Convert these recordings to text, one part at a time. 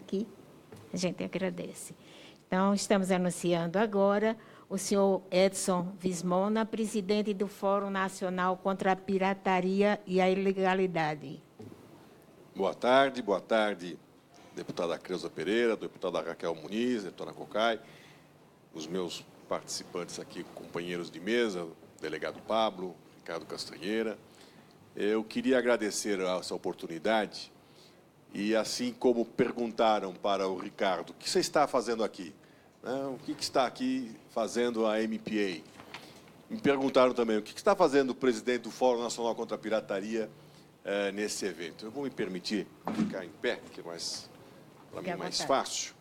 aqui, a gente agradece. Então, estamos anunciando agora o senhor Edson Vismona, presidente do Fórum Nacional contra a Pirataria e a Ilegalidade. Boa tarde, deputada Creuza Pereira, deputada Raquel Muniz, deputada Cocai, os meus participantes aqui, companheiros de mesa, o delegado Pablo, Ricardo Castanheira. Eu queria agradecer essa oportunidade e, assim como perguntaram para o Ricardo, o que você está fazendo aqui? O que está aqui fazendo a MPA? Me perguntaram também, o que está fazendo o presidente do Fórum Nacional contra a Pirataria nesse evento? Eu vou me permitir ficar em pé, que é mais, para mim, mais fácil,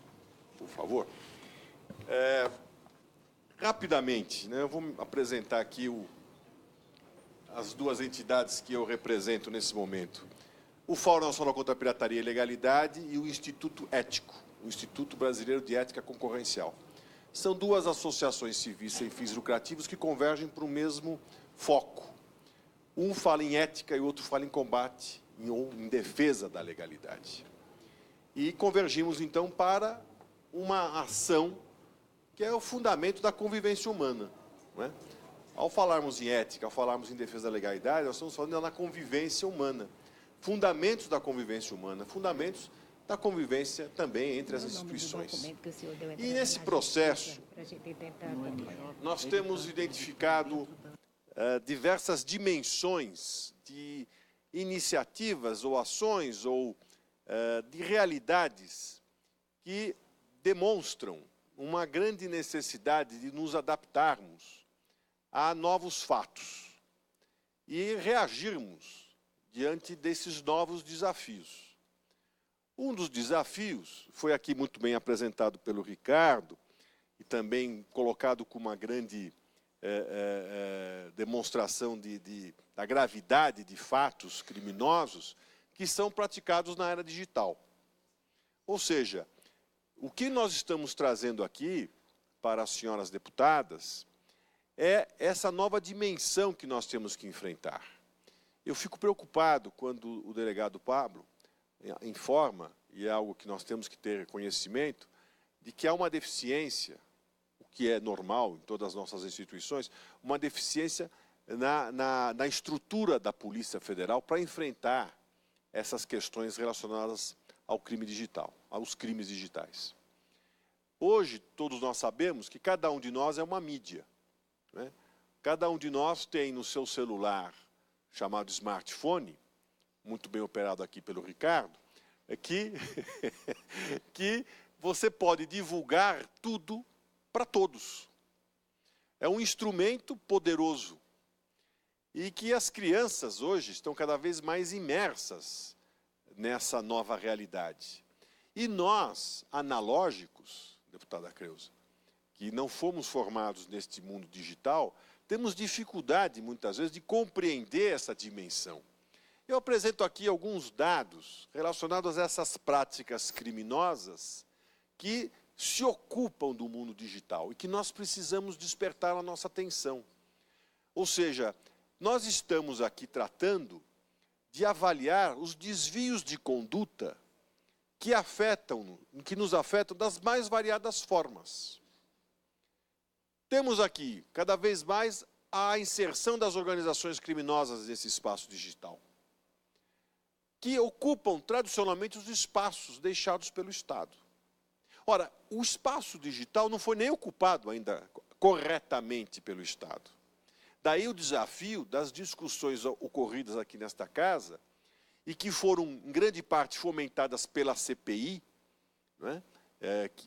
por favor. Rapidamente, eu vou apresentar aqui as duas entidades que eu represento nesse momento. O Fórum Nacional contra a Pirataria e Ilegalidade e o Instituto Ético, o Instituto Brasileiro de Ética Concorrencial. São duas associações civis sem fins lucrativos que convergem para o mesmo foco. Um fala em ética e o outro fala em combate, em defesa da legalidade. E convergimos, então, para uma ação que é o fundamento da convivência humana. Não é? Ao falarmos em ética, ao falarmos em defesa da legalidade, nós estamos falando na convivência humana. Fundamentos da convivência humana, fundamentos da convivência também entre as instituições. E nesse processo, nós temos identificado diversas dimensões de iniciativas ou ações ou de realidades que demonstram uma grande necessidade de nos adaptarmos a novos fatos e reagirmos diante desses novos desafios. Um dos desafios foi aqui muito bem apresentado pelo Ricardo e também colocado com uma grande demonstração da gravidade de fatos criminosos que são praticados na era digital. Ou seja, o que nós estamos trazendo aqui para as senhoras deputadas é essa nova dimensão que nós temos que enfrentar. Eu fico preocupado quando o delegado Pablo informa, e é algo que nós temos que ter conhecimento, de que há uma deficiência, o que é normal em todas as nossas instituições, uma deficiência na estrutura da Polícia Federal para enfrentar essas questões relacionadas ao crime digital, aos crimes digitais. Hoje, todos nós sabemos que cada um de nós é uma mídia. Né? Cada um de nós tem no seu celular, chamado smartphone, muito bem operado aqui pelo Ricardo, que você pode divulgar tudo para todos. É um instrumento poderoso e que as crianças hoje estão cada vez mais imersas nessa nova realidade. E nós, analógicos, deputada Creuza, que não fomos formados neste mundo digital, temos dificuldade, muitas vezes, de compreender essa dimensão. Eu apresento aqui alguns dados relacionados a essas práticas criminosas que se ocupam do mundo digital e que nós precisamos despertar a nossa atenção. Ou seja, nós estamos aqui tratando de avaliar os desvios de conduta que nos afetam das mais variadas formas. Temos aqui, cada vez mais, a inserção das organizações criminosas nesse espaço digital, que ocupam tradicionalmente os espaços deixados pelo Estado. Ora, o espaço digital não foi nem ocupado ainda corretamente pelo Estado. Daí o desafio das discussões ocorridas aqui nesta casa, e que foram, em grande parte, fomentadas pela CPI,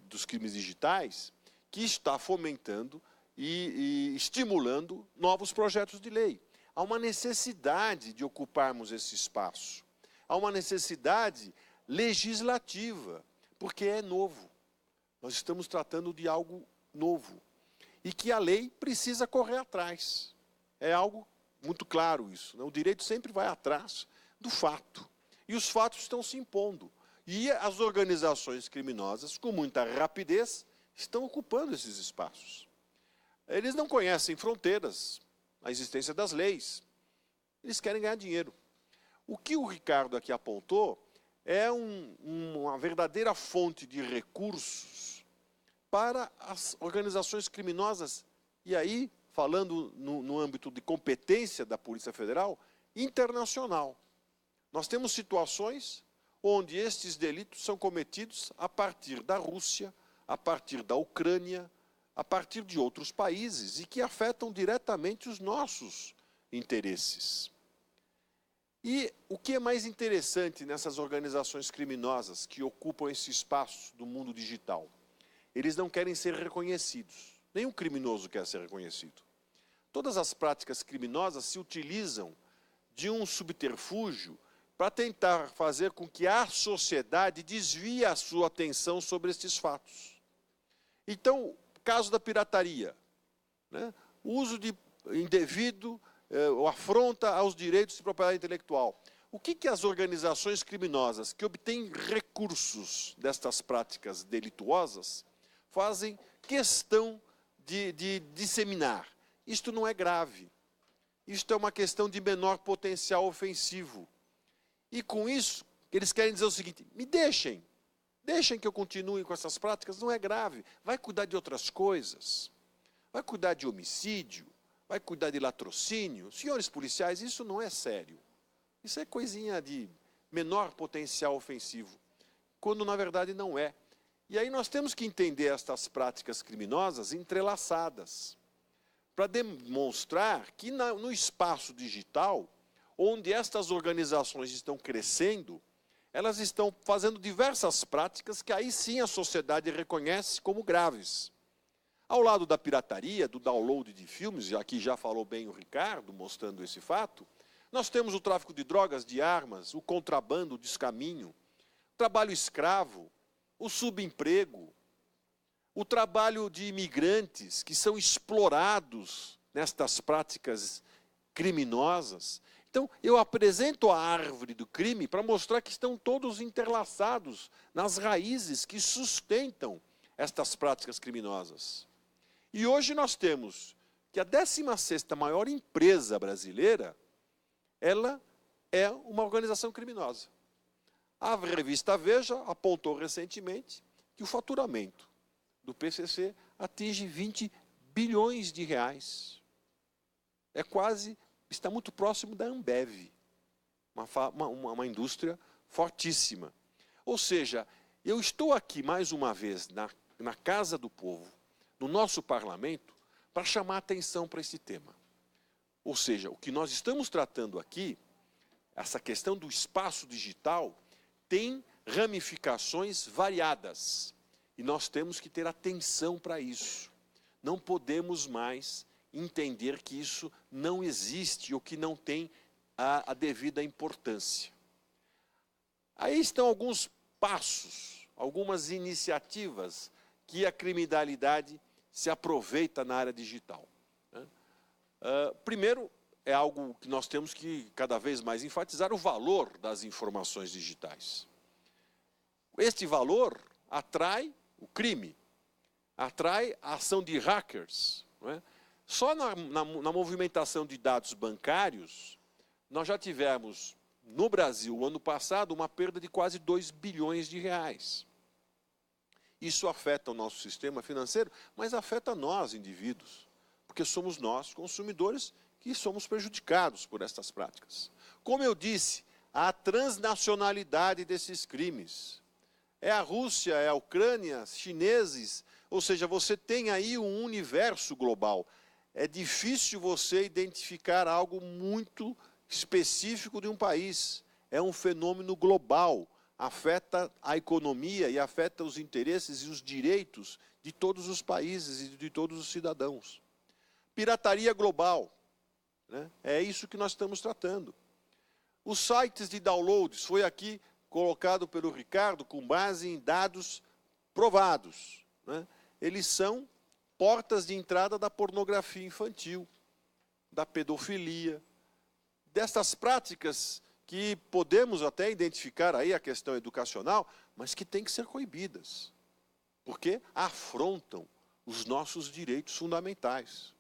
dos crimes digitais, que está fomentando e estimulando novos projetos de lei. Há uma necessidade de ocuparmos esse espaço. Há uma necessidade legislativa, porque é novo. Nós estamos tratando de algo novo. E que a lei precisa correr atrás. É algo muito claro isso. O direito sempre vai atrás do fato. E os fatos estão se impondo. E as organizações criminosas, com muita rapidez, estão ocupando esses espaços. Eles não conhecem fronteiras, a existência das leis. Eles querem ganhar dinheiro. O que o Ricardo aqui apontou é uma verdadeira fonte de recursos para as organizações criminosas, e aí, falando no âmbito de competência da Polícia Federal, internacional. Nós temos situações onde estes delitos são cometidos a partir da Rússia, a partir da Ucrânia, a partir de outros países, e que afetam diretamente os nossos interesses. E o que é mais interessante nessas organizações criminosas que ocupam esse espaço do mundo digital? Eles não querem ser reconhecidos. Nenhum criminoso quer ser reconhecido. Todas as práticas criminosas se utilizam de um subterfúgio para tentar fazer com que a sociedade desvie a sua atenção sobre estes fatos. Então, caso da pirataria, né? O uso de indevido, ou afronta aos direitos de propriedade intelectual. O que as organizações criminosas que obtêm recursos destas práticas delituosas fazem questão de disseminar? Isto não é grave. Isto é uma questão de menor potencial ofensivo. E com isso, eles querem dizer o seguinte: me deixem que eu continue com essas práticas, não é grave. Vai cuidar de outras coisas. Vai cuidar de homicídio, vai cuidar de latrocínio. Senhores policiais, isso não é sério. Isso é coisinha de menor potencial ofensivo, quando na verdade não é. E aí nós temos que entender estas práticas criminosas entrelaçadas, para demonstrar que no espaço digital, onde estas organizações estão crescendo, elas estão fazendo diversas práticas que aí sim a sociedade reconhece como graves. Ao lado da pirataria, do download de filmes, e aqui já falou bem o Ricardo, mostrando esse fato, nós temos o tráfico de drogas, de armas, o contrabando, o descaminho, o trabalho escravo, o subemprego, o trabalho de imigrantes que são explorados nestas práticas criminosas. Então, eu apresento a árvore do crime para mostrar que estão todos interlaçados nas raízes que sustentam estas práticas criminosas. E hoje nós temos que a 16ª maior empresa brasileira, ela é uma organização criminosa. A revista Veja apontou recentemente que o faturamento do PCC atinge 20 bilhões de reais. Está muito próximo da Ambev, uma indústria fortíssima. Ou seja, eu estou aqui mais uma vez na Casa do Povo, no nosso parlamento, para chamar atenção para esse tema. Ou seja, o que nós estamos tratando aqui, essa questão do espaço digital, tem ramificações variadas. E nós temos que ter atenção para isso. Não podemos mais entender que isso não existe ou que não tem a devida importância. Aí estão alguns passos, algumas iniciativas que a criminalidade se aproveita na área digital. Primeiro, é algo que nós temos que cada vez mais enfatizar, o valor das informações digitais. Este valor atrai o crime, atrai a ação de hackers. Não é? Só na movimentação de dados bancários, nós já tivemos, no Brasil, ano passado, uma perda de quase 2 bilhões de reais. Isso afeta o nosso sistema financeiro, mas afeta nós, indivíduos, porque somos nós, consumidores, que somos prejudicados por estas práticas. Como eu disse, a transnacionalidade desses crimes. É a Rússia, é a Ucrânia, chineses, ou seja, você tem aí um universo global. É difícil você identificar algo muito específico de um país. É um fenômeno global, afeta a economia e afeta os interesses e os direitos de todos os países e de todos os cidadãos. Pirataria global, né? É isso que nós estamos tratando. Os sites de downloads, foi aqui colocado pelo Ricardo, com base em dados provados, né? Eles são portas de entrada da pornografia infantil, da pedofilia, dessas práticas que podemos até identificar aí a questão educacional, mas que têm que ser coibidas, porque afrontam os nossos direitos fundamentais.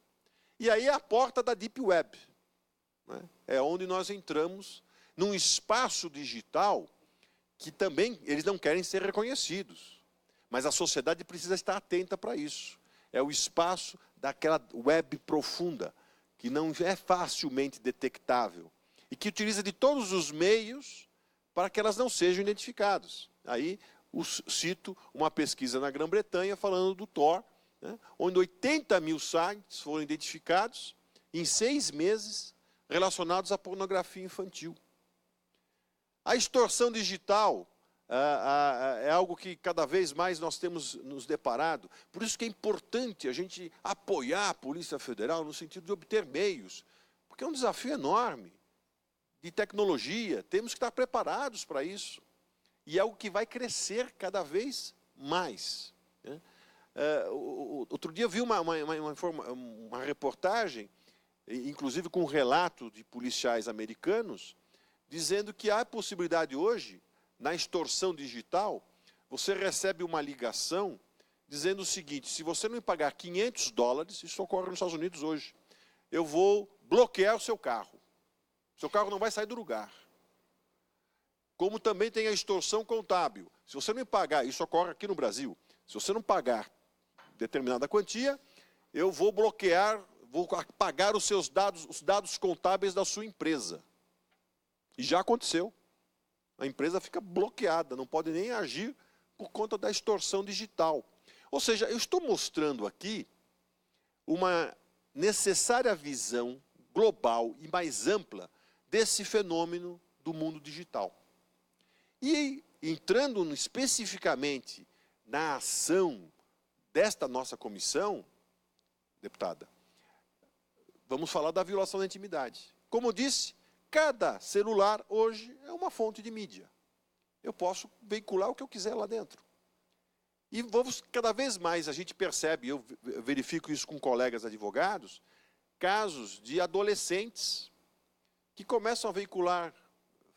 E aí é a porta da Deep Web, né? É onde nós entramos num espaço digital que também eles não querem ser reconhecidos. Mas a sociedade precisa estar atenta para isso. É o espaço daquela web profunda, que não é facilmente detectável, e que utiliza de todos os meios para que elas não sejam identificadas. Aí, cito uma pesquisa na Grã-Bretanha falando do Tor, né, onde 80 mil sites foram identificados em 6 meses relacionados à pornografia infantil. A extorsão digital é algo que cada vez mais nós temos nos deparado. Por isso que é importante a gente apoiar a Polícia Federal no sentido de obter meios, porque é um desafio enorme de tecnologia, temos que estar preparados para isso. E é algo que vai crescer cada vez mais, né? Outro dia eu vi uma reportagem, inclusive com um relato de policiais americanos, dizendo que há possibilidade hoje, na extorsão digital, você recebe uma ligação dizendo o seguinte: se você não me pagar $500, isso ocorre nos Estados Unidos hoje, eu vou bloquear o seu carro. Seu carro não vai sair do lugar. Como também tem a extorsão contábil. Se você não me pagar, isso ocorre aqui no Brasil, se você não pagar determinada quantia, eu vou bloquear, vou apagar os seus dados, os dados contábeis da sua empresa. E já aconteceu. A empresa fica bloqueada, não pode nem agir por conta da extorsão digital. Ou seja, eu estou mostrando aqui uma necessária visão global e mais ampla desse fenômeno do mundo digital. E entrando especificamente na ação desta nossa comissão, deputada, vamos falar da violação da intimidade. Como eu disse, cada celular hoje é uma fonte de mídia. Eu posso veicular o que eu quiser lá dentro. E vamos, cada vez mais a gente percebe, eu verifico isso com colegas advogados, casos de adolescentes que começam a veicular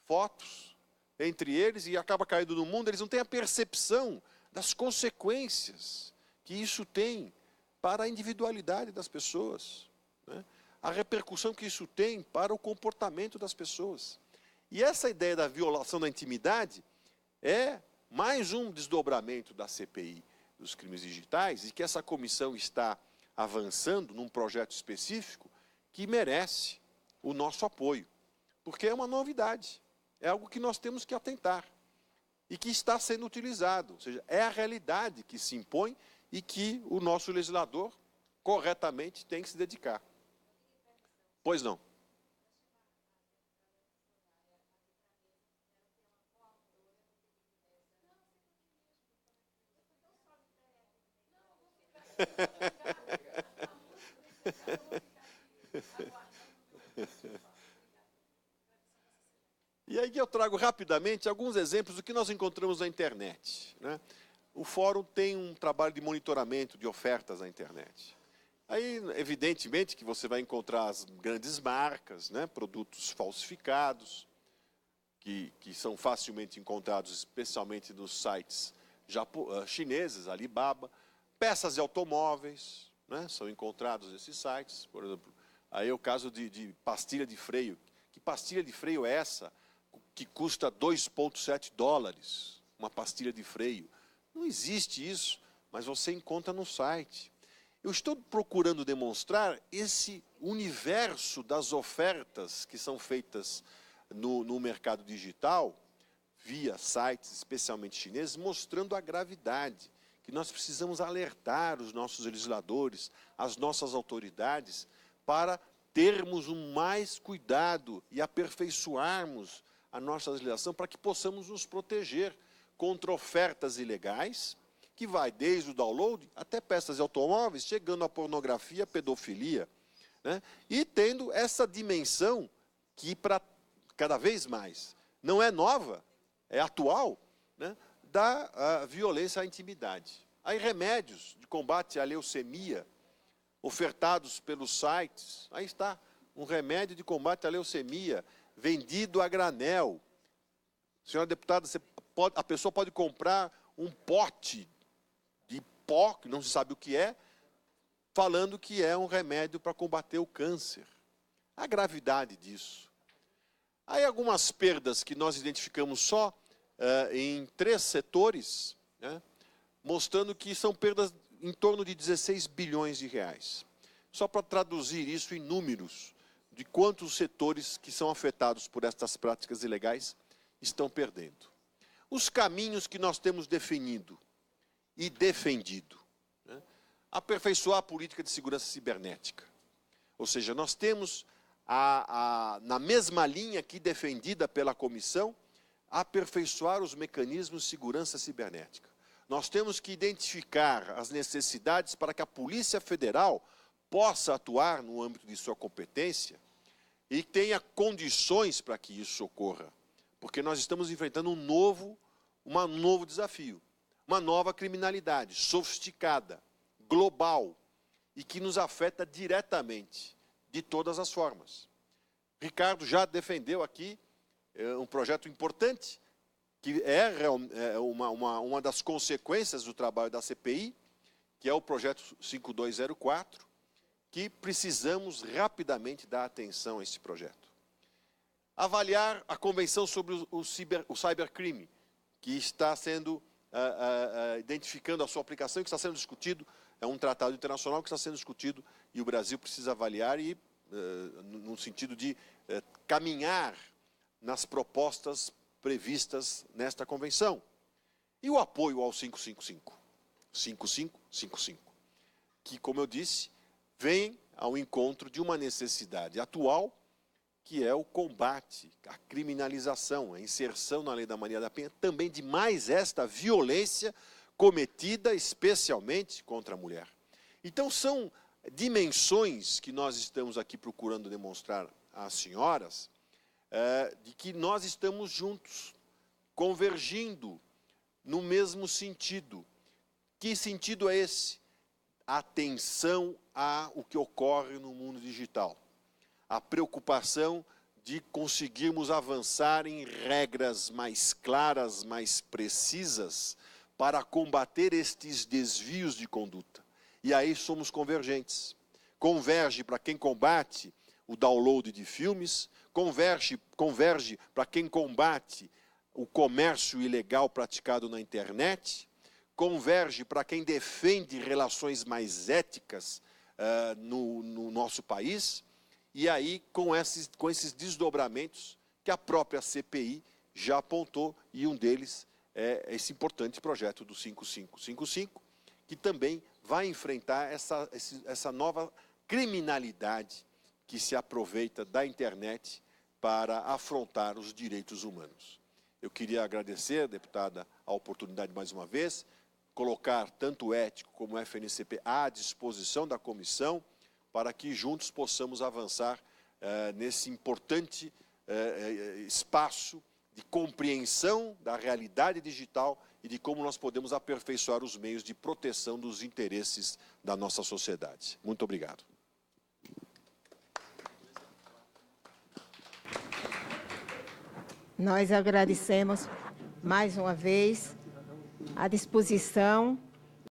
fotos entre eles e acaba caindo no mundo, eles não têm a percepção das consequências que isso tem para a individualidade das pessoas, né? A repercussão que isso tem para o comportamento das pessoas. E essa ideia da violação da intimidade é mais um desdobramento da CPI dos crimes digitais, e que essa comissão está avançando num projeto específico que merece o nosso apoio, porque é uma novidade, é algo que nós temos que atentar e que está sendo utilizado, ou seja, é a realidade que se impõe e que o nosso legislador corretamente tem que se dedicar. Pois não. E aí eu trago rapidamente alguns exemplos do que nós encontramos na internet, né? O fórum tem um trabalho de monitoramento de ofertas na internet. Aí, evidentemente, que você vai encontrar as grandes marcas, né? Produtos falsificados, que são facilmente encontrados, especialmente nos sites chineses, Alibaba, peças de automóveis, né? São encontrados nesses sites, por exemplo. Aí é o caso de pastilha de freio. Que pastilha de freio é essa que custa $2,7? Uma pastilha de freio. Não existe isso, mas você encontra no site. Eu estou procurando demonstrar esse universo das ofertas que são feitas no mercado digital, via sites, especialmente chineses, mostrando a gravidade, que nós precisamos alertar os nossos legisladores, as nossas autoridades, para termos um mais cuidado e aperfeiçoarmos a nossa legislação para que possamos nos proteger contra ofertas ilegais, que vai desde o download até peças de automóveis, chegando à pornografia, pedofilia, né? E tendo essa dimensão que, para cada vez mais, não é nova, é atual, né? Da violência à intimidade. Aí remédios de combate à leucemia, ofertados pelos sites, aí está, um remédio de combate à leucemia, vendido a granel. Senhora deputada, a pessoa pode comprar um pote de pó, que não se sabe o que é, falando que é um remédio para combater o câncer. A gravidade disso. Aí algumas perdas que nós identificamos só em 3 setores, né, mostrando que são perdas em torno de 16 bilhões de reais. Só para traduzir isso em números de quantos setores que são afetados por estas práticas ilegais estão perdendo. Os caminhos que nós temos definido e defendido, né, aperfeiçoar a política de segurança cibernética. Ou seja, nós temos, na mesma linha aqui defendida pela comissão, aperfeiçoar os mecanismos de segurança cibernética. Nós temos que identificar as necessidades para que a Polícia Federal possa atuar no âmbito de sua competência e tenha condições para que isso ocorra. Porque nós estamos enfrentando um novo desafio, uma nova criminalidade sofisticada, global, e que nos afeta diretamente, de todas as formas. Ricardo já defendeu aqui um projeto importante, que é uma das consequências do trabalho da CPI, que é o projeto 5204, que precisamos rapidamente dar atenção a esse projeto. Avaliar a Convenção sobre o Cybercrime, que está sendo identificando a sua aplicação, que está sendo discutido, é um tratado internacional que está sendo discutido e o Brasil precisa avaliar e, no sentido de caminhar nas propostas previstas nesta convenção. E o apoio ao 5555, que, como eu disse, vem ao encontro de uma necessidade atual, que é o combate, a criminalização, a inserção na Lei da Maria da Penha, também de mais esta violência cometida especialmente contra a mulher. Então, são dimensões que nós estamos aqui procurando demonstrar às senhoras, de que nós estamos juntos, convergindo no mesmo sentido. Que sentido é esse? Atenção ao que ocorre no mundo digital. A preocupação de conseguirmos avançar em regras mais claras, mais precisas, para combater estes desvios de conduta. E aí somos convergentes. Converge para quem combate o download de filmes, converge para quem combate o comércio ilegal praticado na internet, converge para quem defende relações mais éticas no nosso país, e aí com esses desdobramentos que a própria CPI já apontou, e um deles é esse importante projeto do 5555, que também vai enfrentar essa nova criminalidade que se aproveita da internet para afrontar os direitos humanos. Eu queria agradecer, deputada, a oportunidade mais uma vez, colocar tanto o ético como o FNCP à disposição da comissão, para que juntos possamos avançar nesse importante espaço de compreensão da realidade digital e de como nós podemos aperfeiçoar os meios de proteção dos interesses da nossa sociedade. Muito obrigado. Nós agradecemos mais uma vez a disposição